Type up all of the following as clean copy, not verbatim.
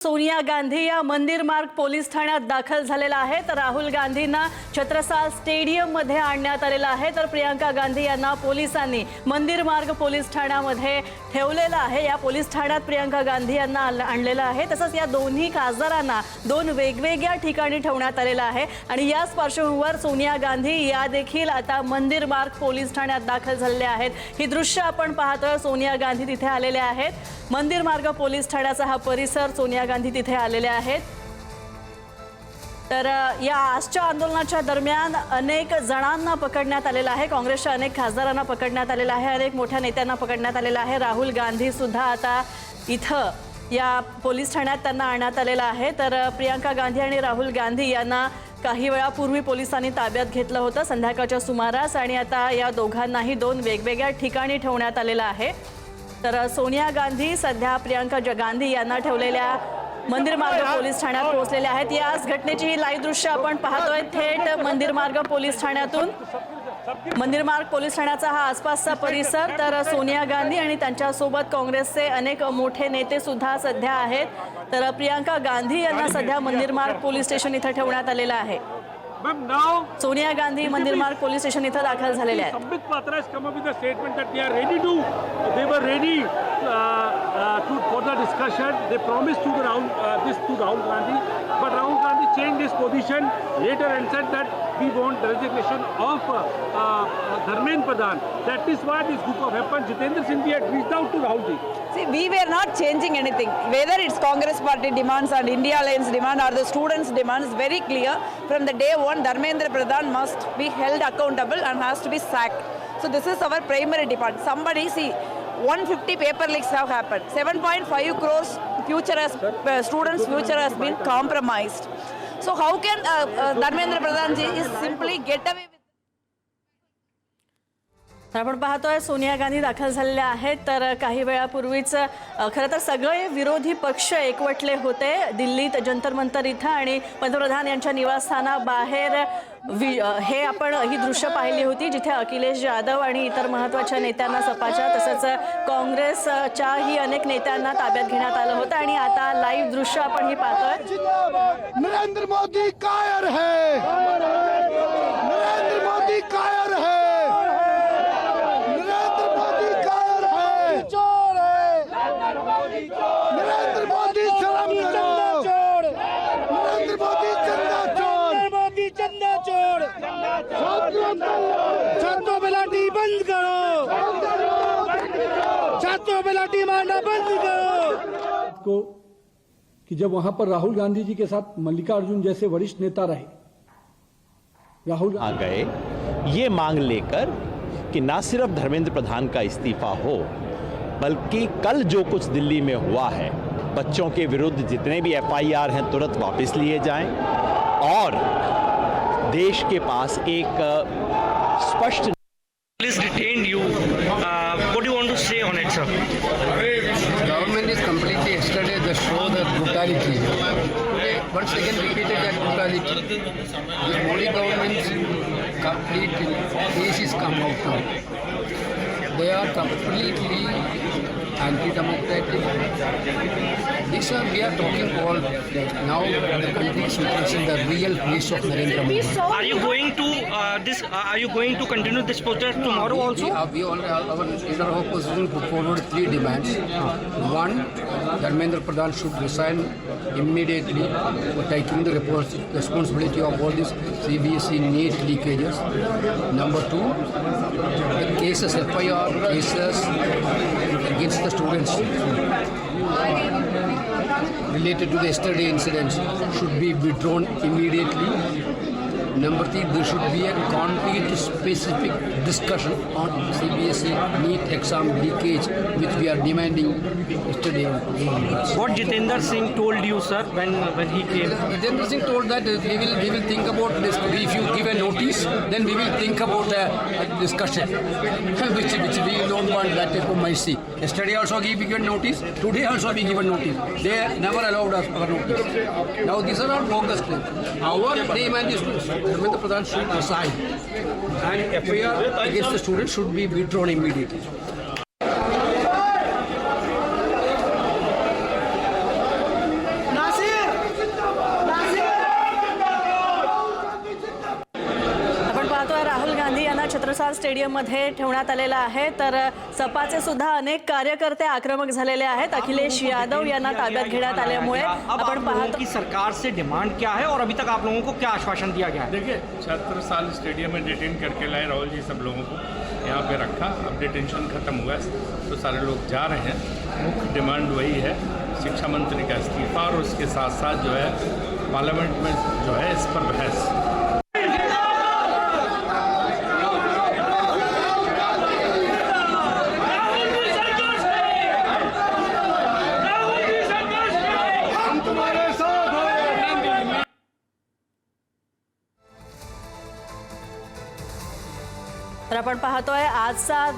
सोनिया गांधी या मंदिर मार्ग पोलीस ठाण्यात दाखल झालेला आहे। तर राहुल गांधींना छत्रसाल स्टेडियम मध्ये आणण्यात आलेला आहे। तर प्रियंका गांधी यांना पोलिसांनी मंदिर मार्ग पोलीस ठाण्यामध्ये ठेवलेला आहे। या पोलीस ठाण्यात प्रियंका गांधी यांना आणलेला आहे। तसंच या दोन्ही खासदारांना दोन वेगवेगळ्या ठिकाणी ठेवण्यात आलेला आहे। आणि याच पार्श्वभूमीवर सोनिया गांधी या देखील आता मंदिर मार्ग पोलीस ठाण्यात दाखल झालेले आहेत। ही दृश्य आपण पाहतोय। सोनिया गांधी तिथे आलेले आहेत। मंदिर मार्ग पोलीस ठाण्याचा हा परिसर सोनिया गांधी तिथे आलेले आहेत। तर या आजच्या आंदोलनाच्या दरम्यान अनेक जणांना पकडण्यात आलेला आहे। काँग्रेसच्या अनेक खासदारांना पकडण्यात आलेला आहे। अनेक मोठ्या नेत्यांना पकडण्यात आलेला आहे। राहुल गांधी सुद्धा आता इथं या पोलीस ठाण्यात त्यांना आणण्यात आलेला आहे। तर प्रियंका गांधी आणि राहुल गांधी यांना काही वेळापूर्वी पोलिसांनी ताब्यात घेतलं होतं संध्याकाळच्या सुमारास, आणि आता या दोघांनाही दोन वेगवेगळ्या ठिकाणी ठेवण्यात आलेलं आहे। तर सोनिया गांधी सध्या प्रियंका गांधी यांना ठेवलेल्या मंदिर मार्ग पोलीस ठाण्यात पोहोचलेले आहेत। याच घटनेची ही लाईव्ह दृश्य आपण पाहतोय थेट मंदिर मार्ग पोलीस ठाण्यातून। मंदिर मार्ग पोलीस ठाण्याचा हा आसपासचा परिसर। तर सोनिया गांधी आणि त्यांच्यासोबत काँग्रेसचे अनेक मोठे नेते सुद्धा सध्या आहेत। तर प्रियंका गांधी यांना सध्या मंदिर मार्ग पोलीस स्टेशन इथे ठेवण्यात आलेलं आहे। सोनिया गांधी मंदिर मार्ग पोलीस स्टेशन इथे दाखल झालेले आहेत। Sambit Patra has come up with a statement that they were ready for the discussion. They promised to Rahul Gandhi, but Rahul Gandhi changed his position later and said that we want the resignation of Dharmendra Pradhan. That is why this group of happened. Jitendra Singh had reached out to Rahul Ji. See, we were not changing anything. Whether it's Congress party demands or India Alliance demand or the students' demands, very clear. From the day one, Dharmendra Pradhan must be held accountable and has to be sacked. So this is our primary demand. Somebody see, 150 paper leaks have happened. 7.5 crores students' future has been compromised. So how can Dharmendra Pradhan ji is simply get away with? आपण पाहतोय सोनिया गांधी दाखल झालेल्या आहेत। तर काही वेळापूर्वीच खरं तर सगळे विरोधी पक्ष एकवटले होते दिल्लीत जंतर मंतर इथं, आणि पंतप्रधान यांच्या निवासस्थानाबाहेर हे आपण ही दृश्य पाहिली होती, जिथे अखिलेश यादव आणि इतर महत्त्वाच्या नेत्यांना सपाच्या तसंच काँग्रेसच्याही अनेक नेत्यांना ताब्यात घेण्यात आलं होतं। आणि आता लाईव्ह दृश्य आपण ही पाहतोय। नरेंद्र मोदी कायर है, नरेंद्र मोदी कायर है, नरेंद्र मोदी शर्म करो, नरेंद्र मोदी चंदा चोर, मोदी चंदा चोर, छात्रों पे लाठी बंद करो, छात्रों पे लाठी मारना बंद करो। को कि जब वहां पर राहुल गांधी जी के साथ मल्लिकार्जुन जैसे वरिष्ठ नेता रहे, राहुल आ गए ये मांग लेकर कि ना सिर्फ धर्मेंद्र प्रधान का इस्तीफा हो, बल्कि कल जो कुछ दिल्ली में हुआ है, बच्चों के विरुद्ध जितने भी FIR हैं तुरंत वापस लिए जाएं और देश के पास एक स्पष्ट Police detained you. What do you want to say on it, sir? Government is completely yesterday the show the brutality. Today once again repeated that brutality. The Modi government's complete case is come out now. They are completely anti-democratic. This we are talking all now. The country is witnessing the real face of Narendra Modi. Are you going to Are you going to continue this protest tomorrow also? We all our leader of opposition put forward 3 demands. One, Dharmendra Pradhan should resign immediately for taking the responsibility of all these CBSE NEET leakages. Number 2, the cases, FIR cases against the students related to the yesterday incidents should be withdrawn immediately. Number 3, there should be a concrete specific discussion on CBSE NEET exam leakage, which we are demanding yesterday. What Jitendra Singh told you, sir, when he came? Jitendra Singh told that we will think about this. If you give a notice, then we will think about a discussion, which we don't want that type of mercy. Yesterday also we given notice. Today also we given notice. They never allowed us our notice. Now these are all bogus claims. Our demand is Dharmendra Pradhan should resign, and FIR against the students should be withdrawn immediately. Chhatrasal स्टेडियममध्ये ठेवण्यात आलेला आहे। तर सपाचे सुद्धा अनेक कार्यकर्ते आक्रमक झालेले आहेत। अखिलेश यादव यांना ताब्यात घेण्यात आल्यामुळे आपण पाहतो की सरकार से डिमांड क्या है और अभी तक आप लोगों को क्या आश्वासन दिया गया है? देखिए, छत्रसाल स्टेडियम में डिटेन करके लाए राहुल जी सब लोगों को, यहाँ पे रखा। अब डिटेंशन खत्म हुआ है तो सारे लोग जा रहे हैं। मुख्य डिमांड वही है, शिक्षा मंत्री का इस्तीफा और उसके साथ साथ जो है पार्लियामेंट में जो है इस पर बहस। तर आपण पाहतोय आजचा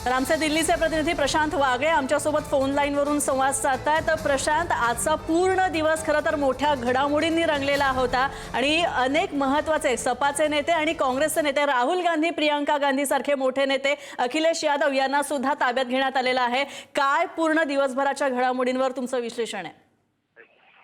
तर आमचे दिल्लीचे प्रतिनिधी प्रशांत वागळे आमच्यासोबत फोन लाईनवरून संवाद साधतायत। तर प्रशांत, आजचा पूर्ण दिवस खरं तर मोठ्या घडामोडींनी रंगलेला होता आणि अनेक महत्त्वाचे सपाचे नेते आणि काँग्रेसचे नेते राहुल गांधी, प्रियंका गांधी सारखे मोठे नेते, अखिलेश यादव यांना सुद्धा ताब्यात घेण्यात आलेलं आहे। काय पूर्ण दिवसभराच्या घडामोडींवर तुमचं विश्लेषण आहे?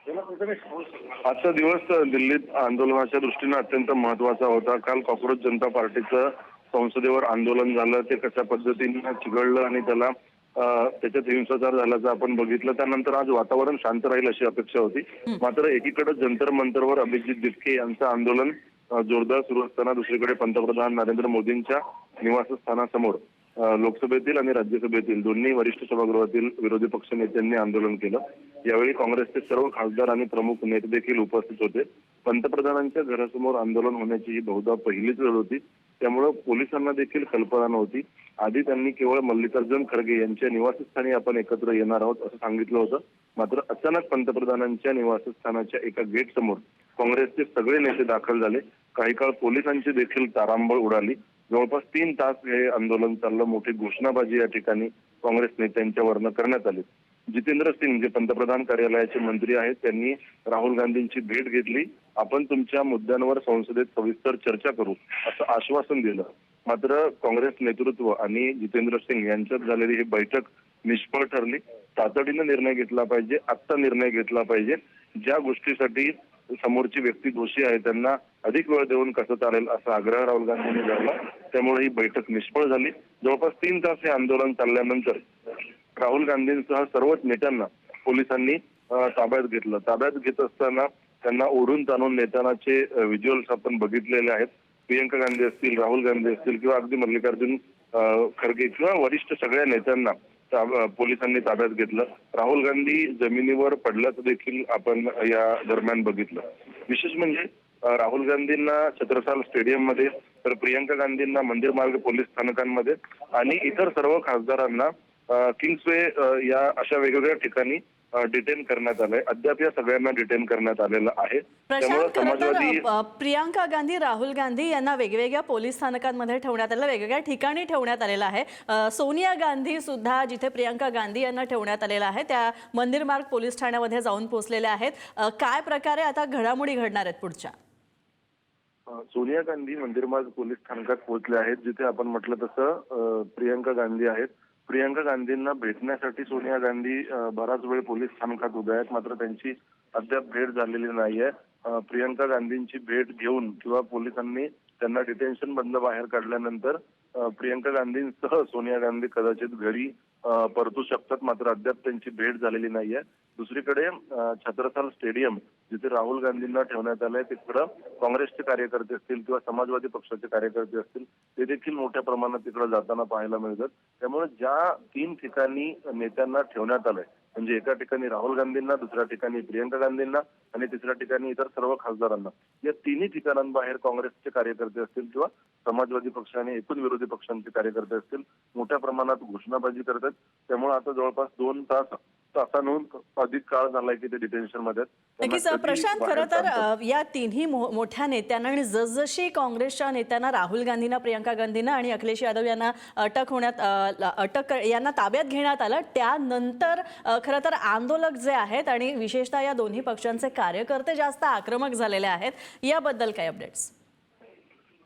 आजचा दिवस दिल्लीत आंदोलनाच्या दृष्टीने अत्यंत महत्त्वाचा होता। काल कॉक्रोच जनता पार्टीचं संसदेवर आंदोलन झालं, ते कशा पद्धतीने चिघळलं आणि त्याच्यात हिंसाचार झाल्याचं आपण बघितलं। त्यानंतर आज वातावरण शांत राहील अशी अपेक्षा होती, मात्र एकीकडे जंतर मंतरवर अभिजित दिपके यांचं आंदोलन जोरदार सुरू असताना दुसरीकडे पंतप्रधान नरेंद्र मोदींच्या निवासस्थानासमोर लोकसभेतील आणि राज्यसभेतील दोन्ही वरिष्ठ सभागृहातील विरोधी पक्ष नेत्यांनी आंदोलन केलं। यावेळी काँग्रेसचे सर्व खासदार आणि प्रमुख नेते देखील उपस्थित होते। पंतप्रधानांच्या घरासमोर आंदोलन होण्याची ही बहुधा पहिलीच वेळ होती, त्यामुळे पोलिसांना देखील कल्पना नव्हती। आधी त्यांनी केवळ मल्लिकार्जुन खरगे यांच्या निवासस्थानी आपण एकत्र येणार आहोत असं सांगितलं होतं, मात्र अचानक पंतप्रधानांच्या निवासस्थानाच्या एका गेट समोर काँग्रेसचे सगळे नेते दाखल झाले। काही काळ पोलिसांची देखील तारांबळ उडाली। जवळपास 3 तास हे आंदोलन चाललं। मोठी घोषणाबाजी या ठिकाणी काँग्रेस नेत्यांच्या वरनं करण्यात आली। जितेंद्र सिंग जे पंतप्रधान कार्यालयाचे मंत्री आहेत, त्यांनी राहुल गांधींची भेट घेतली। आपण तुमच्या मुद्द्यांवर संसदेत सविस्तर चर्चा करू असं आश्वासन दिलं, मात्र काँग्रेस नेतृत्व आणि जितेंद्र सिंग यांच्यात झालेली ही बैठक निष्फळ ठरली। तातडीनं निर्णय घेतला पाहिजे, आत्ता निर्णय घेतला पाहिजे। ज्या गोष्टीसाठी समोरची व्यक्ती दोषी आहे त्यांना अधिक वेळ देऊन कसं चालेल असा आग्रह राहुल गांधींनी धरला, त्यामुळे ही बैठक निष्फळ झाली। जवळपास 3 तास हे आंदोलन चालल्यानंतर राहुल गांधींसह सर्वच नेत्यांना पोलिसांनी ताब्यात घेतलं। ताब्यात घेत असताना त्यांना ओढून ताणून नेतानाचे व्हिज्युअल्स आपण बघितलेले आहेत। प्रियंका गांधी असतील, राहुल गांधी असतील किंवा अगदी मल्लिकार्जुन खरगे किंवा वरिष्ठ सगळ्या नेत्यांना पोलिसांनी ताब्यात घेतलं। राहुल गांधी जमिनीवर पडल्याचं देखील आपण या दरम्यान बघितलं। विशेष म्हणजे राहुल गांधींना छत्रसाल स्टेडियम मध्ये, तर प्रियंका गांधींना मंदिर मार्ग पोलीस स्थानकांमध्ये आणि इतर सर्व खासदारांना किंग्सवे या अशा वेगवेगळ्या ठिकाणी डिटेन करण्यात आलंय। अद्याप या सगळ्यांना डिटेन करण्यात आलेलं आहे। प्रशांत, खरं तर प्रियंका गांधी, राहुल गांधी यांना वेगवेगळ्या पोलीस स्थानकांमध्ये ठेवण्यात आलं, वेगवेगळ्या ठिकाणी ठेवण्यात आलेलं आहे। सोनिया गांधी सुद्धा जिथे प्रियंका गांधी यांना ठेवण्यात आलेलं आहे त्या मंदिर मार्ग पोलीस ठाण्यामध्ये जाऊन पोहोचलेल्या आहेत। काय प्रकारे आता घडामोडी घडणार आहेत पुढच्या? सोनिया गांधी मंदिर मार्ग पोलीस स्थानकात पोहोचले आहेत, जिथे आपण म्हटलं तसं प्रियंका गांधी आहेत। प्रियंका गांधींना भेटण्यासाठी सोनिया गांधी बराच वेळ पोलीस स्थानकात उभ्या आहेत, मात्र त्यांची अद्याप भेट झालेली नाहीये। प्रियंका गांधींची भेट घेऊन किंवा पोलिसांनी त्यांना डिटेन्शन बंद बाहेर काढल्यानंतर प्रियंका गांधींसह सोनिया गांधी कदाचित घरी परतू शकतात, मात्र अद्याप त्यांची भेट झालेली नाहीये। दुसरीकडे छत्रसाल स्टेडियम जिथे राहुल गांधींना ठेवण्यात आलंय तिकडं काँग्रेसचे कार्यकर्ते असतील किंवा समाजवादी पक्षाचे कार्यकर्ते असतील ते देखील मोठ्या प्रमाणात तिकडे जाताना पाहायला मिळतात। त्यामुळे ज्या 3 ठिकाणी नेत्यांना ठेवण्यात आलंय, म्हणजे एका ठिकाणी राहुल गांधींना, दुसऱ्या ठिकाणी प्रियंका गांधींना आणि तिसऱ्या ठिकाणी इतर सर्व खासदारांना, या 3ही ठिकाणांबाहेर काँग्रेसचे कार्यकर्ते असतील किंवा समाजवादी पक्ष आणि एकूण विरोधी पक्षांचे कार्यकर्ते असतील मोठ्या प्रमाणात घोषणाबाजी करतात। त्यामुळे आता जवळपास 2 तासांहून अधिक काळ झालाय की ते डिटेन्शन मध्ये। नक्कीच प्रशांत, खरं तर या 3ही मोठ्या नेत्यांना आणि जसजशी काँग्रेसच्या नेत्यांना राहुल गांधींना, प्रियंका गांधींना आणि अखिलेश यादव यांना यांना ताब्यात घेण्यात आलं, त्यानंतर खरं तर आंदोलक जे आहेत आणि विशेषतः या दोन्ही पक्षांचे कार्यकर्ते जास्त आक्रमक झालेले आहेत। याबद्दल काय अपडेट्स?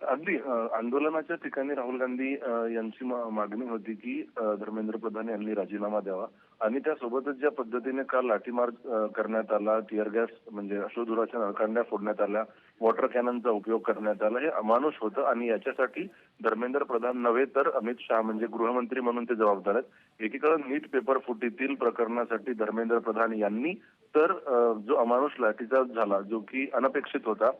अगदी आंदोलनाच्या ठिकाणी राहुल गांधी यांची मागणी होती की धर्मेंद्र प्रधान यांनी राजीनामा द्यावा आणि त्यासोबतच ज्या पद्धतीने काल लाठीमार करण्यात आला, टिअर गॅस म्हणजे अश्रुधुराच्या नळकांड्या फोडण्यात आल्या, वॉटर कॅननचा उपयोग करण्यात आला, हे अमानुष होतं आणि याच्यासाठी धर्मेंद्र प्रधान नव्हे तर अमित शहा म्हणजे गृहमंत्री म्हणून ते जबाबदार आहेत. एकीकडे नीट पेपर फुटीतील प्रकरणासाठी धर्मेंद्र प्रधान यांनी तर जो अमानुष लाठीचार्ज झाला जो की अनपेक्षित होता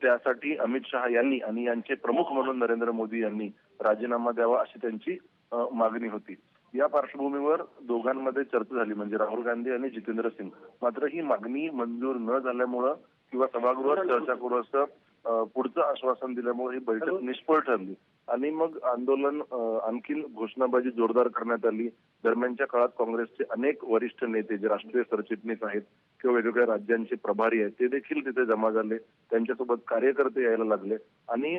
त्यासाठी अमित शहा यांनी आणि यांचे प्रमुख म्हणून नरेंद्र मोदी यांनी राजीनामा द्यावा अशी त्यांची मागणी होती. या पार्श्वभूमीवर दोघांमध्ये चर्चा झाली म्हणजे राहुल गांधी आणि जितेंद्र सिंग. मात्र ही मागणी मंजूर न झाल्यामुळं किंवा सभागृहात चर्चा करू असं पुढचं आश्वासन दिल्यामुळे ही बैठक निष्फळ ठरली आणि मग आंदोलन आणखीन घोषणाबाजी जोरदार करण्यात आली. दरम्यानच्या काळात काँग्रेसचे अनेक वरिष्ठ नेते जे राष्ट्रीय सरचिटणीस आहेत किंवा वेगवेगळ्या राज्यांचे प्रभारी आहेत ते देखील तिथे जमा झाले. त्यांच्यासोबत कार्यकर्ते यायला लागले आणि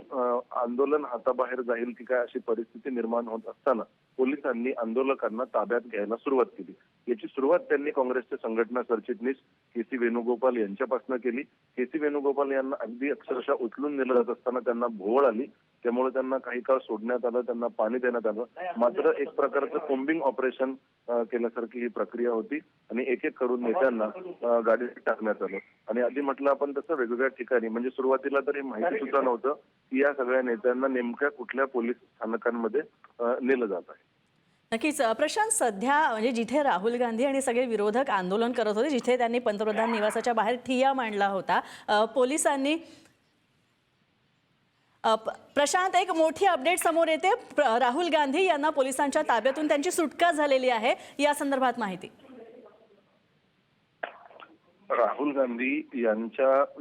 आंदोलन हाताबाहेर जाईल की काय अशी परिस्थिती निर्माण होत असताना पोलिसांनी आंदोलकांना ताब्यात घ्यायला सुरुवात केली. याची सुरुवात त्यांनी काँग्रेसचे संघटना सरचिटणीस के.सी. वेणुगोपाल यांच्यापासून केली. के.सी. वेणुगोपाल यांना अगदी अक्षरशः उचलून नेलं जात असताना त्यांना भोवळ आली, त्यामुळे त्यांना काही काळ सोडण्यात आलं, त्यांना पाणी देण्यात आलं. मात्र एक प्रकारचं कोम्बिंग ऑपरेशन केल्यासारखी ही प्रक्रिया होती आणि एक एक करून नेत्यांना गाडीत टाकण्यात आलं. आणि आधी म्हटलं आपण तसं वेगवेगळ्या ठिकाणी म्हणजे सुरुवातीला तर हे माहिती सुद्धा नव्हतं की या सगळ्या नेत्यांना नेमक्या कुठल्या पोलीस स्थानकांमध्ये नेलं जात आहे. नक्कीच प्रशांत, सध्या म्हणजे जिथे राहुल गांधी आणि सगळे विरोधक आंदोलन करत होते, जिथे त्यांनी पंतप्रधान निवासाच्या बाहेर ठिय्या मांडला होता, पोलिसांनी प्रशांत एक मोठी अपडेट समोर येते. राहुल गांधी यांना पोलिसांच्या ताब्यातून त्यांची सुटका झालेली आहे, या संदर्भात माहिती. राहुल गांधी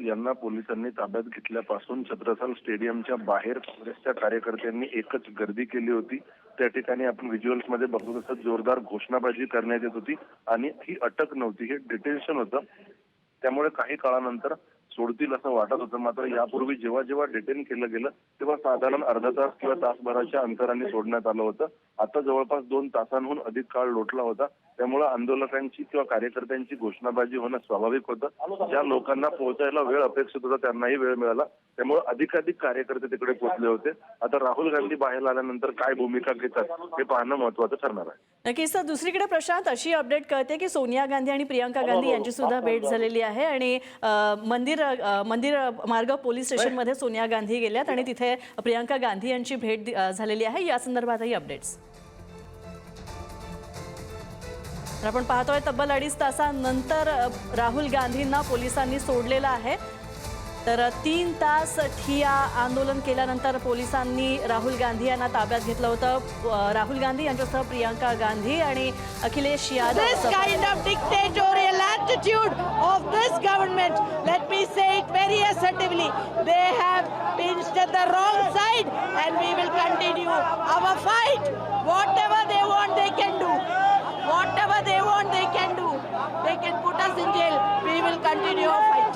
यांना पोलिसांनी ताब्यात घेतल्यापासून छत्रसाल स्टेडियमच्या बाहेर काँग्रेसच्या कार्यकर्त्यांनी एकच गर्दी केली होती. त्या ठिकाणी आपण व्हिज्युअल्स मध्ये बघतो तसं जोरदार घोषणाबाजी करण्यात येत होती आणि ही अटक नव्हती, हे डिटेन्शन होतं. त्यामुळे काही काळानंतर सोडतील असं वाटत होतं. मात्र यापूर्वी जेव्हा जेव्हा डिटेन केलं गेलं तेव्हा साधारण अर्धा तास किंवा तासभराच्या अंतराने सोडण्यात आलं होतं. आता जवळपास 2 तासांहून अधिक काळ लोटला होता. त्यामुळे आंदोलकांची किंवा कार्यकर्त्यांची घोषणाबाजी होणं स्वाभाविक होतं. ज्या लोकांना पोहोचायला वेळ अपेक्षित होता त्यांनाही वेळ मिळाला, त्यामुळे अधिकाधिक कार्यकर्ते तिकडे पोहोचले होते. आता राहुल गांधी बाहेर आल्यानंतर काय भूमिका घेतात हे पाहणं महत्त्वाचं ठरणार आहे. नक्कीच. दुसरीकडे प्रशांत, अशी अपडेट कळते की सोनिया गांधी आणि प्रियंका गांधी यांची सुद्धा भेट झालेली आहे आणि मंदिर मार्ग पोलीस स्टेशनमध्ये सोनिया गांधी गेल्यात आणि तिथे प्रियंका गांधी यांची भेट झालेली आहे. या संदर्भातही अपडेट्स आपण पाहतोय. तब्बल 2.5 तासांनंतर राहुल गांधींना पोलिसांनी सोडलेलं आहे. तर 3 तास ठिय्या आंदोलन केल्यानंतर पोलिसांनी राहुल गांधी यांना ताब्यात घेतलं होतं. राहुल गांधी यांच्यासह प्रियंका गांधी आणि Akhilesh Yadav. This kind of dictatorial attitude of this government, let me say it very assertively, they have pinched at the wrong side and we will continue our fight. Whatever they want they can do. Whatever they want they can do. They can put us in jail. We will continue our fight.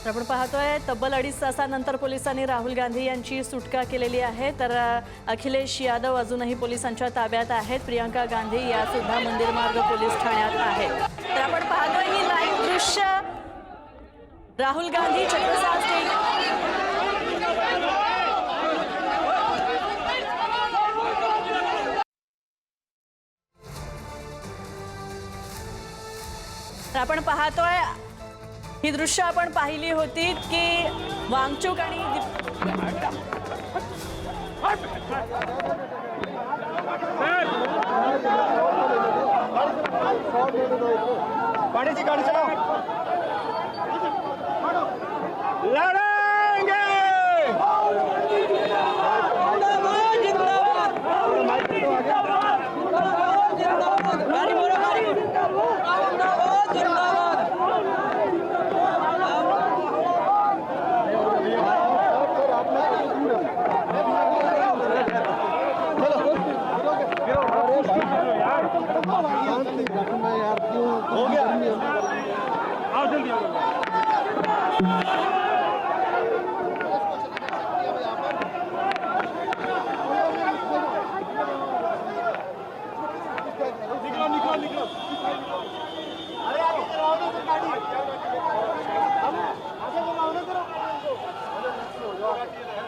आपण पाहतोय तब्बल 2.5 तासानंतर पोलिसांनी राहुल गांधी यांची सुटका केलेली आहे. तर अखिलेश यादव अजूनही पोलिसांच्या ताब्यात आहेत. प्रियंका गांधी या सुद्धा मंदिर मार्ग पोलीस ठाण्यात आहेत. तर आपण पाहतोय ही लाईव्ह दृश्य. राहुल गांधी छत्रसाल स्टेडियम आपण पाहतोय. ही दृश्य आपण पाहिली होती की वांगचूक आणि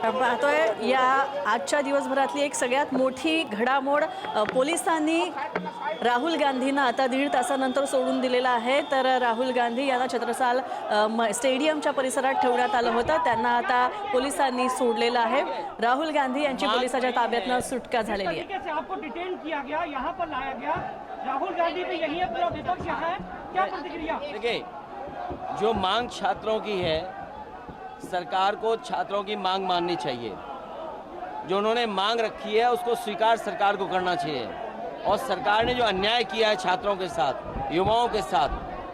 आपण पाहतोय या आजच्या दिवसभरातली एक सगळ्यात मोठी घडामोड पोलिसांनी राहुल गांधींना आता 1.5 तासानंतर सोडून दिलेला आहे. तर राहुल गांधी यांना छत्रसाल स्टेडियमच्या परिसरात ठेवण्यात आलं होतं. त्यांना आता पोलिसांनी सोडलेलं आहे. राहुल गांधी यांची पोलिसांच्या ताब्यातनं सुटका झालेली आहे. आपको डिटेन किया गया, यहाँ पर लाया गया. राहुल गांधी भी यही है, पूरा विपक्ष है. क्या प्रतिक्रिया? देखिए, जो मांग छात्रों की है, सरकार को छात्रों की मांग माननी चाहिए. जो उन्होंने मांग रखी है उसको स्वीकार सरकार को करना चाहिए. और सरकार ने जो अन्याय किया है छात्रों के साथ, युवाओं के साथ,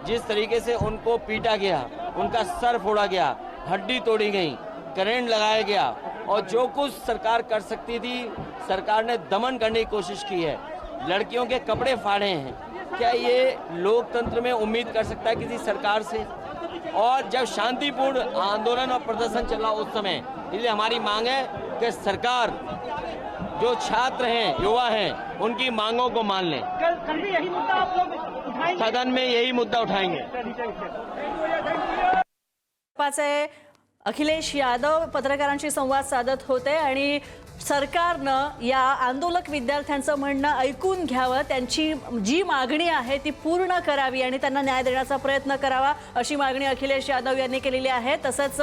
जिस तरीके से उनको पीटा गया, उनका सर फोड़ा गया, हड्डी तोड़ी गई, करंट लगाया गया, और जो कुछ सरकार कर सकती थी सरकार ने दमन करने की कोशिश की है. लड़कियों के कपड़े फाड़े हैं. क्या ये लोकतंत्र में उम्मीद कर सकता है किसी सरकार से? और जब शांतिपूर्ण आंदोलन और प्रदर्शन चला उस समय, इसलिए हमारी मांग है कि सरकार जो छात्र हैं, युवा हैं, उनकी मांगों को मान लें. कल भी यही मुद्दा आप लोग उठाएंगे? सदन में यही मुद्दा उठाएंगे. अखिलेश यादव पत्रकारांशी संवाद साधत होते आणि सरकारनं या आंदोलक विद्यार्थ्यांचं म्हणणं ऐकून घ्यावं, त्यांची जी मागणी आहे ती पूर्ण करावी आणि त्यांना न्याय देण्याचा प्रयत्न करावा अशी मागणी अखिलेश यादव यांनी केलेली आहे. तसंच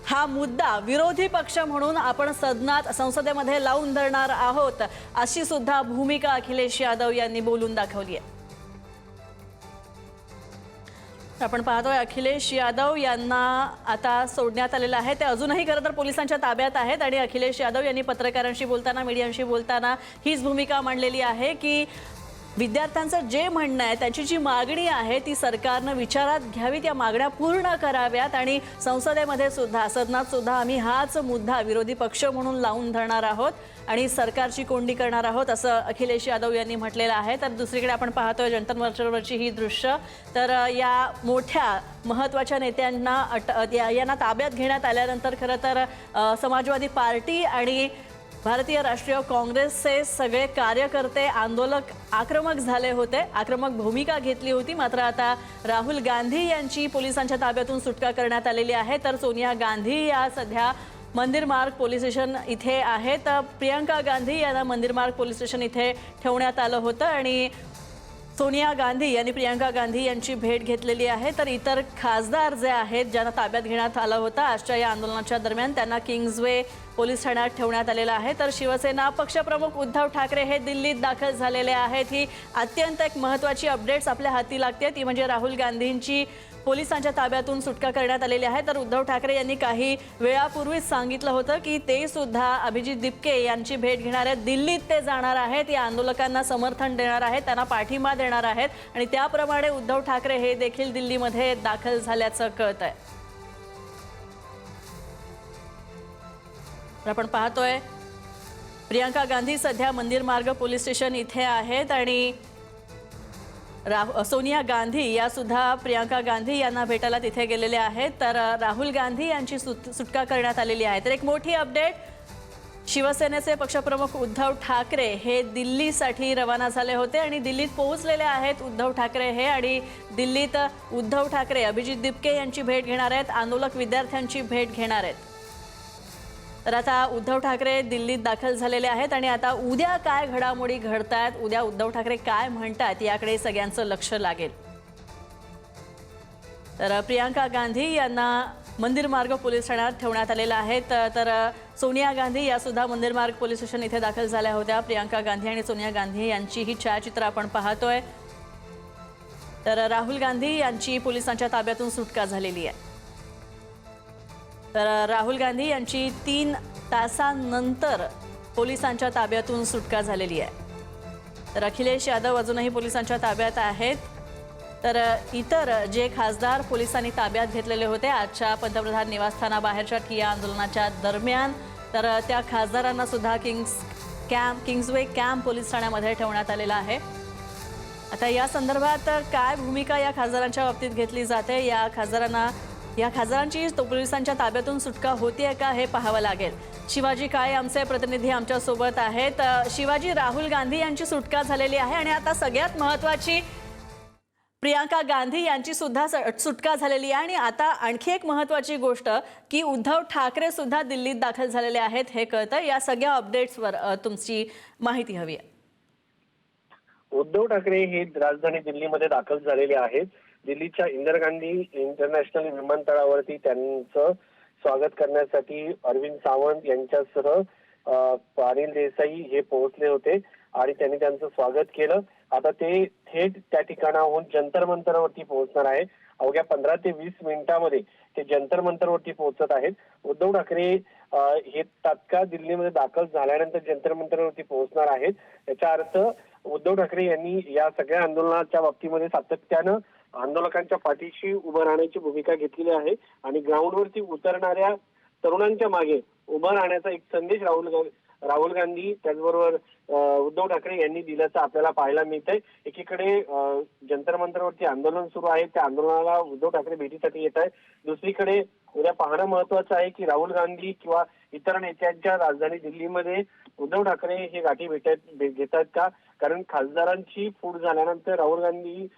हा मुद्दा विरोधी पक्ष म्हणून आपण सदनात संसदेमध्ये लावून धरणार आहोत अशी सुद्धा भूमिका अखिलेश यादव यांनी बोलून दाखवली आहे. आपण पाहतोय अखिलेश यादव यांना आता सोडण्यात आलेलं आहे. ते अजूनही खरं तर पोलिसांच्या ताब्यात आहेत आणि अखिलेश यादव यांनी पत्रकारांशी बोलताना, मीडियाशी बोलताना हीच भूमिका मांडलेली आहे की विद्यार्थ्यांचं जे म्हणणं आहे, त्यांची जी मागणी आहे ती सरकारनं विचारात घ्यावी, त्या मागण्या पूर्ण कराव्यात आणि संसदेमध्ये सुद्धा, सदनात सुद्धा आम्ही हाच मुद्दा विरोधी पक्ष म्हणून लावून धरणार आहोत आणि सरकारची कोंडी करणार आहोत असं अखिलेश यादव यांनी म्हटलेलं आहे. तर दुसरीकडे आपण पाहतोय जंतर मंतरवरची ही दृश्य. तर या मोठ्या महत्त्वाच्या नेत्यांना यांना ताब्यात घेण्यात आल्यानंतर खरं तर समाजवादी पार्टी आणि भारतीय राष्ट्रीय काँग्रेसचे सगळे कार्यकर्ते, आंदोलक आक्रमक झाले होते, आक्रमक भूमिका घेतली होती. मात्र आता राहुल गांधी यांची पोलिसांच्या ताब्यातून सुटका करण्यात आलेली आहे. तर सोनिया गांधी या सध्या मंदिर मार्ग पोलीस स्टेशन इथे आहेत. प्रियंका गांधी यांना मंदिर मार्ग पोलीस स्टेशन इथे ठेवण्यात आलं होतं आणि सोनिया गांधी यांनी प्रियंका गांधी यांची भेट घेतलेली आहे. तर इतर खासदार जे आहेत ज्यांना ताब्यात घेण्यात आलं होतं आजच्या या आंदोलनाच्या दरम्यान, त्यांना किंग्जवे पोलीस ठाण्यात ठेवण्यात आलेलं आहे. तर शिवसेना पक्षप्रमुख उद्धव ठाकरे हे दिल्लीत दाखल झालेले आहेत. ही अत्यंत एक महत्त्वाची अपडेट्स आपल्या हाती लागते, ती म्हणजे राहुल गांधींची पोलिसांच्या ताब्यातून सुटका करण्यात आलेली आहे. तर उद्धव ठाकरे यांनी काही वेळापूर्वीच सांगितलं होतं की ते सुद्धा अभिजित दिपके यांची भेट घेणार आहेत. दिल्लीत ते जाणार आहेत, या आंदोलकांना समर्थन देणार आहेत, त्यांना पाठिंबा देणार आहेत आणि त्याप्रमाणे उद्धव ठाकरे हे देखील दिल्लीमध्ये दाखल झाल्याचं कळत आहे. आपण पाहतोय प्रियंका गांधी सध्या मंदिर मार्ग पोलीस स्टेशन इथे आहेत आणि सोनिया गांधी या सुद्धा प्रियंका गांधी यांना भेटायला तिथे गेलेले आहेत. तर राहुल गांधी यांची सुटका करण्यात आलेली आहे. तर एक मोठी अपडेट, शिवसेनेचे पक्षप्रमुख उद्धव ठाकरे हे दिल्लीसाठी रवाना झाले होते आणि दिल्लीत पोहोचलेले आहेत उद्धव ठाकरे हे. आणि दिल्लीत उद्धव ठाकरे अभिजित दिपके यांची भेट घेणार आहेत, आंदोलक विद्यार्थ्यांची भेट घेणार आहेत. तर आता उद्धव ठाकरे दिल्लीत दाखल झालेले आहेत आणि आता उद्या काय घडामोडी घडतायत, उद्या उद्धव ठाकरे काय म्हणतात याकडे सगळ्यांचं लक्ष लागेल. तर प्रियंका गांधी यांना मंदिर मार्ग पोलीस ठाण्यात ठेवण्यात आलेलं आहे. तर सोनिया गांधी या सुद्धा मंदिर मार्ग पोलीस स्टेशन इथे दाखल झाल्या होत्या. प्रियंका गांधी आणि सोनिया गांधी यांची ही छायाचित्र आपण पाहतोय. तर राहुल गांधी यांची पोलिसांच्या ताब्यातून सुटका झालेली आहे. तर राहुल गांधी यांची 3 तासांनंतर पोलिसांच्या ताब्यातून सुटका झालेली आहे. तर अखिलेश यादव अजूनही पोलिसांच्या ताब्यात आहेत. तर इतर जे खासदार पोलिसांनी ताब्यात घेतलेले होते आजच्या पंतप्रधान निवासस्थानाबाहेरच्या ठिय्या आंदोलनाच्या दरम्यान, तर त्या खासदारांना सुद्धा किंग्जवे कॅम्प पोलीस ठाण्यामध्ये ठेवण्यात आलेला आहे. आता या संदर्भात काय भूमिका या खासदारांच्या बाबतीत घेतली जाते, या खासदारांची पोलिसांच्या ताब्यातून सुटका होतीये का हे पाहावं लागेल. शिवाजी काळे आमचे प्रतिनिधी आमच्या सोबत आहेत. शिवाजी, राहुल गांधी यांची सुटका झालेली आहे आणि आता सगळ्यात महत्त्वाची प्रियांका गांधी यांची सुद्धा सुटका झालेली आहे आणि आता आणखी एक महत्त्वाची गोष्ट की उद्धव ठाकरे सुद्धा दिल्लीत दाखल झालेले आहेत हे कळतं. या सगळ्या अपडेट्सवर तुमची माहिती हवी आहे. उद्धव ठाकरे हे राजधानी दिल्लीमध्ये दाखल झालेले आहेत. दिल्लीच्या इंदिरा गांधी इंटरनॅशनल विमानतळावरती त्यांचं स्वागत करण्यासाठी अरविंद सावंत यांच्यासह अनिल देसाई हे पोहोचले होते आणि त्यांनी त्यांचं स्वागत केलं. आता ते थेट त्या ठिकाणाहून जंतर मंतरवरती पोहोचणार आहे. अवघ्या 15 ते 20 मिनिटांमध्ये ते जंतर मंतरवरती पोहोचत आहेत. उद्धव ठाकरे हे तात्काळ दिल्लीमध्ये दाखल झाल्यानंतर जंतर मंतरवरती पोहोचणार आहेत. याचा अर्थ उद्धव ठाकरे यांनी या सगळ्या आंदोलनाच्या बाबतीमध्ये सातत्यानं आंदोलकांच्या पाठीशी उभं राहण्याची भूमिका घेतलेली आहे आणि ग्राउंडवरती उतरणाऱ्या तरुणांच्या मागे उभं राहण्याचा एक संदेश राहुल गांधी त्याचबरोबर उद्धव ठाकरे यांनी दिल्याचं आपल्याला पाहायला मिळतंय. एकीकडे जंतर मंतरवरती आंदोलन सुरू आहे, त्या आंदोलनाला उद्धव ठाकरे भेटीसाठी येत आहेत. दुसरीकडे उद्या पाहणं महत्वाचं आहे की राहुल गांधी किंवा इतर नेत्यांच्या राजधानी दिल्लीमध्ये उद्धव ठाकरे हे गाठी घेतात का? कारण खासदारांची फूट झाल्यानंतर राहुल गांधी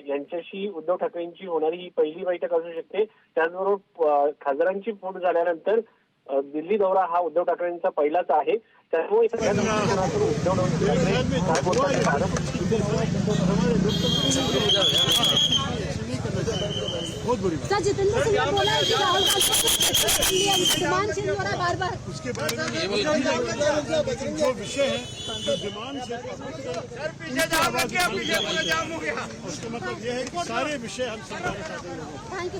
यांच्याशी उद्धव ठाकरेंची होणारी ही पहिली बैठक असू शकते. त्याचबरोबर खासदारांची फूट झाल्यानंतर दिल्ली दौरा हा उद्धव ठाकरेंचा पहिलाच आहे. त्यामुळे उद्धव जितेंद्र सिंह ने बोला है कि राहुल डिमांड चेंज हो रहा है बार बार. उसके बारे में जो विषय है जो डिमांड उसका मतलब ये है कि सारे विषय हम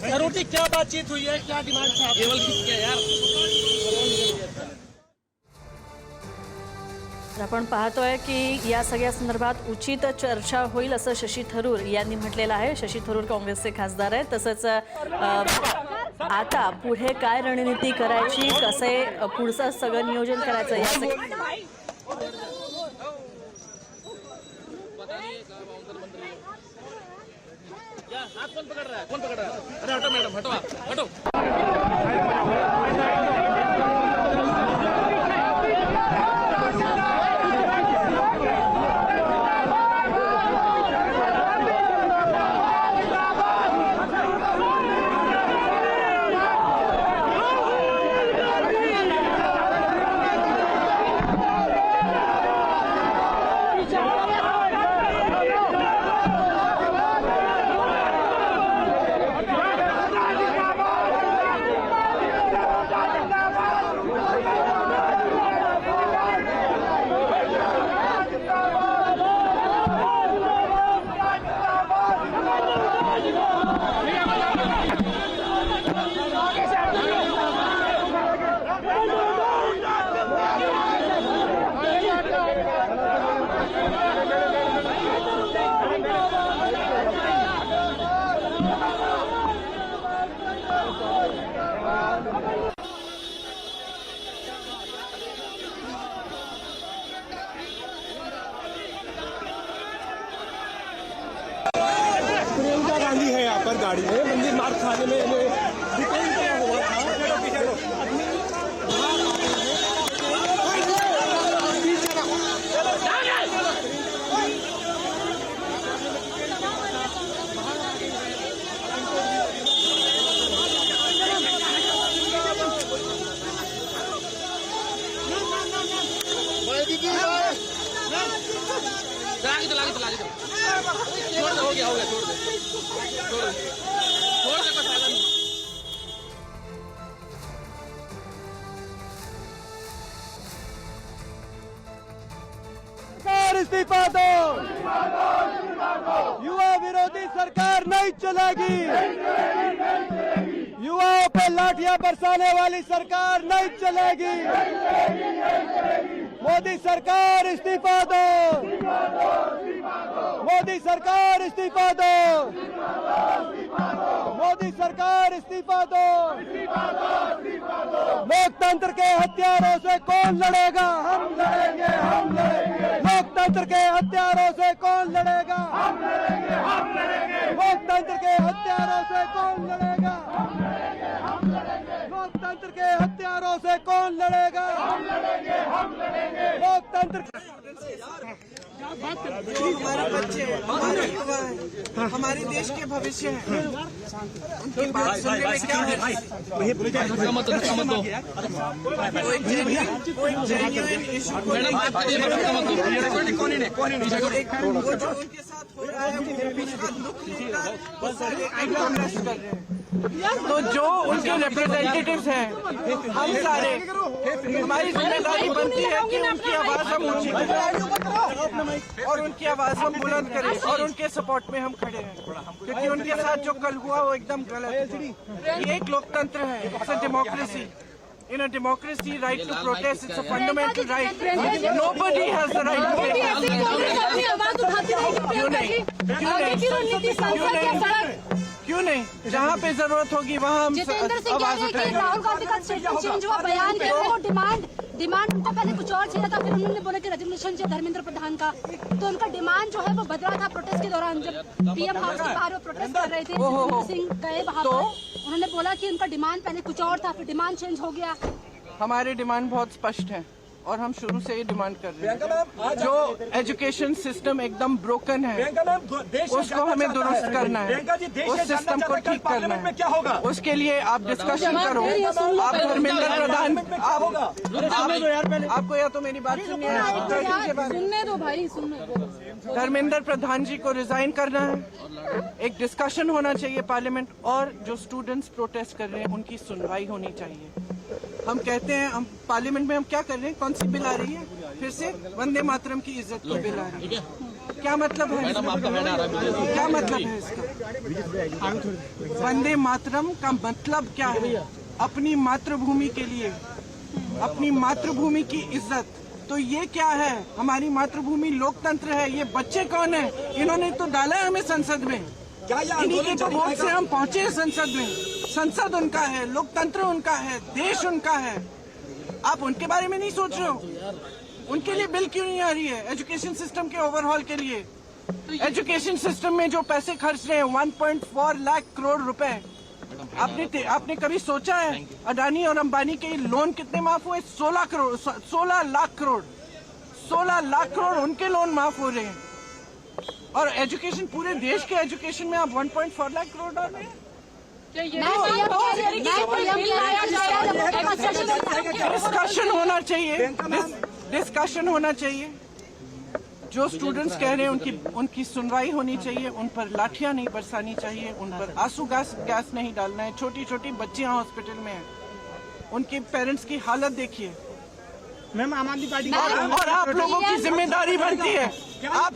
जरूरी क्या बातचीत हुई है, क्या डिमांड था केवल क्या यार. आपण पाहतोय की या सगळ्या संदर्भात उचित चर्चा होईल असं शशी थरूर यांनी म्हटलेलं आहे. शशी थरूर काँग्रेसचे खासदार आहेत. तसंच आता पुढे काय रणनीती करायची, कसे पुढचं सगळं नियोजन करायचं या कौन पकड़ रहा है? अरे हटो मैडम, हटो हटो. प्रियंका गांधी है यहाँ पर गाड़ी में मंदिर मार्ग थाने में डिटेन किया हुआ था. हो गया छोड़ दे कोई फायदा नहीं. इस्तीफा दो, युवा विरोधी सरकार नहीं चलेगी. युवाओं पे लाठियां बरसाने वाली सरकार नहीं चलेगी. मोदी सरकार इस्तीफा दो, मोदी सरकार इस्तीफा दो, मोदी सरकार इस्तीफा दो. लोकतंत्र के हथियारों से कौन लड़ेगा? हम लड़ेंगे, हम लड़ेंगे. लोकतंत्र के हथियारों से कौन लड़ेगा? हम लड़ेंगे, हम लड़ेंगे. लोकतंत्र के हथियारों से कौन लड़ेगा? हम लड़ेंगे, हम लड़ेंगे. लोकतंत्र लोकतंत्र के हथियारों से कौन लड़ेगा? हम लड़ेंगे, हम लड़ेंगे। लोकतंत्र हमारे बच्चे हमारे युवा हैं, हमारे देश के भविष्य हैं। उनकी बात सुनने में क्या है? कोई genuine issue को लेकर वो जो उनके साथ हो रहा है वो उसका दुख लेकर वो सारे प्रोटेस्ट कर रहे हैं। तो जो उनके रिप्रेजेंटेटिव्स हैं, हम सारे, हमारी जिम्मेदारी बनती है कि उनकी आवाज हम ऊंची करें और उनकी आवाज हम बुलंद करें और उनके सपोर्ट में हम खड़े हैं, क्योंकि उनके साथ जो कल हुआ वो एकदम गलत है। ये एक लोकतंत्र है, it's a democracy. In a democracy, right to protest, it's a fundamental right. Nobody has the right to protest. क्यों नहीं? जहाँ पे जरूरत होगी वहाँ हम आवाज उठाएंगे। राहुल गांधी का स्टेटमेंट चेंज हुआ, बयान किया, वो डिमांड उनका पहले कुछ और चाहिए था, फिर उन्होंने बोला कि रेजिग्नेशन चाहिए धर्मेंद्र प्रधान का, तो उनका डिमांड जो है वो बदला था प्रोटेस्ट के दौरान। जब पीएम हाउस के बाहर वो प्रोटेस्ट कर रहे थे, सिंह गए वहाँ पर, उन्होंने बोला कि उनका डिमांड पहले कुछ और था, फिर डिमांड चेंज हो गया। हमारे डिमांड बहुत स्पष्ट है और हम शुरू से ही डिमांड कर रहे हैं। जो एजुकेशन सिस्टम एकदम ब्रोकन है उसको हमें दुरुस्त करना है, उस सिस्टम को ठीक करना है। उसके लिए आप डिस्कशन करो। आप धर्मेंद्र प्रधान, आपको या तो मेरी बात सुननी है, सुनने दो भाई, सुनने दो। धर्मेंद्र प्रधान जी को रिजाइन करना है, एक डिस्कशन होना चाहिए पार्लियामेंट, और जो स्टूडेंट्स प्रोटेस्ट कर रहे हैं उनकी सुनवाई होनी चाहिए। हम कहते हैं, हम पार्लियामेंट में हम क्या कर रहे हैं? कौन सी बिल आ रही है? फिर से वंदे मातरम की इज्जत की बिल आ रही है। क्या मतलब है? क्या मतलब है इसका? वंदे मातरम का मतलब क्या है? अपनी मातृभूमि के लिए, अपनी मातृभूमि की इज्जत। तो ये क्या है? हमारी मातृभूमि लोकतंत्र है। ये बच्चे कौन है? इन्होंने तो डाला है हमें संसद में, इन्हीं के तो वोट से हम पहुंचे संसद में। संसद उनका है, लोकतंत्र उनका है, देश उनका है। आप उनके बारे में नहीं सोच रहे हो? उनके लिए बिल क्यों नहीं आ रही है? एजुकेशन सिस्टम के ओवरहॉल के लिए। एजुकेशन सिस्टम में जो पैसे खर्च रहे हैं 1.4 लाख करोड़ रुपए, आपने कभी सोचा है अडानी और अंबानी के लोन कितने माफ हुए? 16 लाख करोड़ 16 लाख करोड़ उनके लोन माफ हो रहे हैं। और एजुकेशन, पूरे देश के एजुकेशन में आप 1.4 लाख करोड़ डाल रहे हैं। डिस्कशन होना चाहिए, डिस्कशन होना चाहिए। जो स्टूडेंट्स कह रहे हैं उनकी सुनवाई होनी चाहिए, उन पर लाठियां नहीं बरसानी चाहिए, उन पर आंसू गैस नहीं डालना है। छोटी छोटी बच्चियां हॉस्पिटल में हैं, उनके पेरेंट्स की हालत देखिए। मैम, आम आदमी पार्टी और आप लोगों की जिम्मेदारी बनती है, आप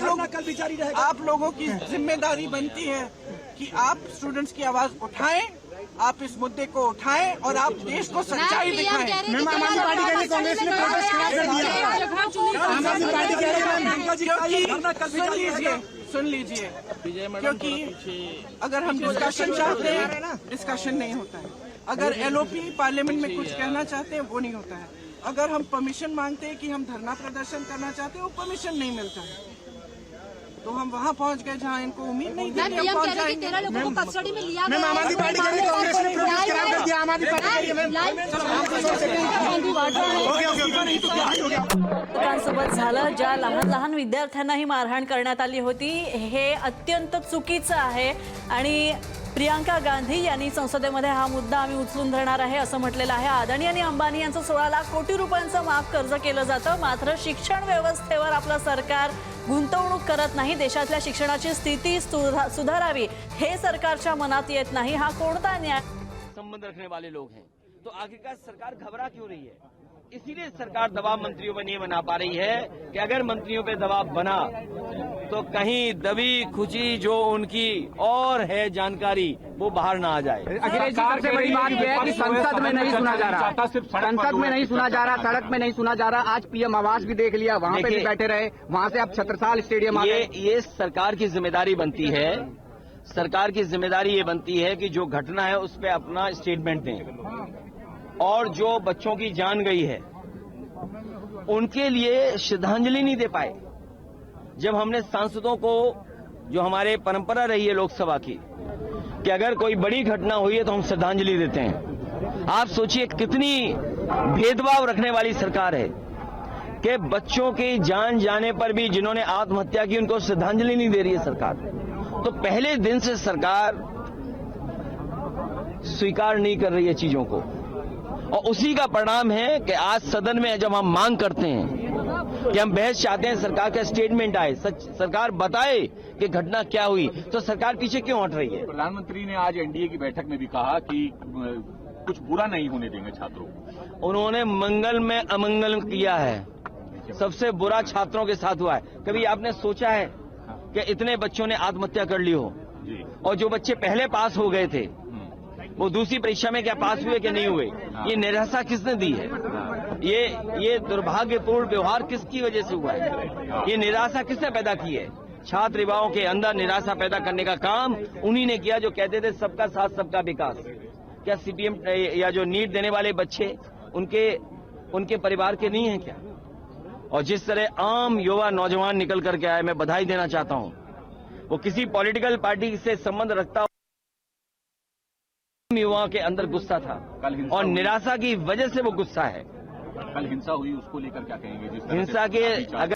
लोगों की जिम्मेदारी बनती है कि आप स्टूडेंट्स की आवाज उठाएं, आप इस मुद्दे को उठाएं और आप देश को सच्चाई दिखाएं। मैम, आम आदमी पार्टी कह रही कांग्रेस ने प्रोटेस्ट खड़ा कर दिया। आम आदमी पार्टी कह रही है, सुन लीजिए, क्योंकि अगर हम डिस्कशन चाहते हैं, डिस्कशन नहीं होता है। अगर एलओपी पार्लियामेंट में कुछ कहना चाहते हैं, वो नहीं होता है। अगर हम परमिशन मांगते हैं कि हम धरना प्रदर्शन करना चाहते हैं, वो परमिशन नहीं मिलता है। तो हम वहाँ पहुँच गए जहाँ इनको उम्मीद नहीं थी कि हम पहुँच जाएंगे। 13 लोगों को कस्टडी में लिया गया। आम आदमी पार्टी कह रही कांग्रेस ने प्रोटेस्ट खड़ा कर दिया। आम आदमी पार्टी कह रही है सोबत झालं, ज्या लहान लहान विद्यार्थ्यांनाही मारहाण करण्यात आली होती, हे अत्यंत चुकीचं आहे आणि प्रियांका गांधी यांनी संसदेमध्ये हा मुद्दा आम्ही उचलून धरणार आहे असं म्हटलेलं आहे. अदानी आणि अंबानी यांचं 16 लाख कोटी रुपयांचं माफ कर्ज केलं जातं, मात्र शिक्षण व्यवस्थेवर आपलं सरकार गुंतवणूक करत नाही. देशातल्या शिक्षणाची स्थिती सुधारावी हे सरकारच्या मनात येत नाही. हा कोणता न्याय? संबंध रखने वाले लोग हैं, तो आखिरकार सरकार घबरा क्यों रही है? इसीलिए सरकार दबाव मंत्रियों पर नहीं बना पा रही है कि अगर मंत्रियों पे दबाव बना तो कहीं दबी खुची जो उनकी और है जानकारी वो बाहर ना आ जाए। सबसे बड़ी बात यह है कि संसद में नहीं सुना जा रहा, संसद में नहीं सुना जा रहा, सड़क में नहीं सुना जा रहा। आज पीएम आवास भी देख लिया, वहाँ पे भी बैठे रहे, वहाँ से अब छत्रसाल स्टेडियम ये सरकार की जिम्मेदारी बनती है। सरकार की जिम्मेदारी ये बनती है कि जो घटना है उस पर अपना स्टेटमेंट दें, और जो बच्चों की जान गई है उनके लिए श्रद्धांजलि नहीं दे पाए। जब हमने सांसदों को, जो हमारे परंपरा रही है लोकसभा की, कि अगर कोई बड़ी घटना हुई है तो हम श्रद्धांजलि देते हैं, आप सोचिए कितनी भेदभाव रखने वाली सरकार है कि बच्चों की जान जाने पर भी जिन्होंने आत्महत्या की उनको श्रद्धांजलि नहीं दे रही है सरकार। तो पहले दिन से सरकार स्वीकार नहीं कर रही है चीजों को, और उसी का परिणाम है कि आज सदन में जब हम मांग करते हैं कि हम बहस चाहते हैं, सरकार का स्टेटमेंट आए, सरकार बताए कि घटना क्या हुई, तो सरकार पीछे क्यों हट रही है। प्रधानमंत्री ने आज एनडीए की बैठक में भी कहा कि कुछ बुरा नहीं होने देंगे छात्रों को। उन्होंने मंगल में अमंगल किया है, सबसे बुरा छात्रों के साथ हुआ है। कभी आपने सोचा है कि इतने बच्चों ने आत्महत्या कर ली हो, और जो बच्चे पहले पास हो गए थे वो दूसरी परीक्षा में क्या पास हुए कि नहीं हुए? ये निराशा किसने दी है? ये दुर्भाग्यपूर्ण व्यवहार किसकी वजह से हुआ है? ये निराशा किसने पैदा की है? छात्र युवाओं के अंदर निराशा पैदा करने का काम उन्हीं ने किया जो कहते थे सबका साथ सबका विकास। क्या सीपीएम या जो नीट देने वाले बच्चे उनके परिवार के नहीं है क्या? और जिस तरह आम युवा नौजवान निकल करके आए, मैं बधाई देना चाहता हूं। वो किसी पॉलिटिकल पार्टी से संबंध रखता युवाओं के अंदर गुस्सा था, और निराशा की वजह से वो गुस्सा है। कल हिंसा हुई, उसको लेकर क्या कहेंगे? हिंसा के अगर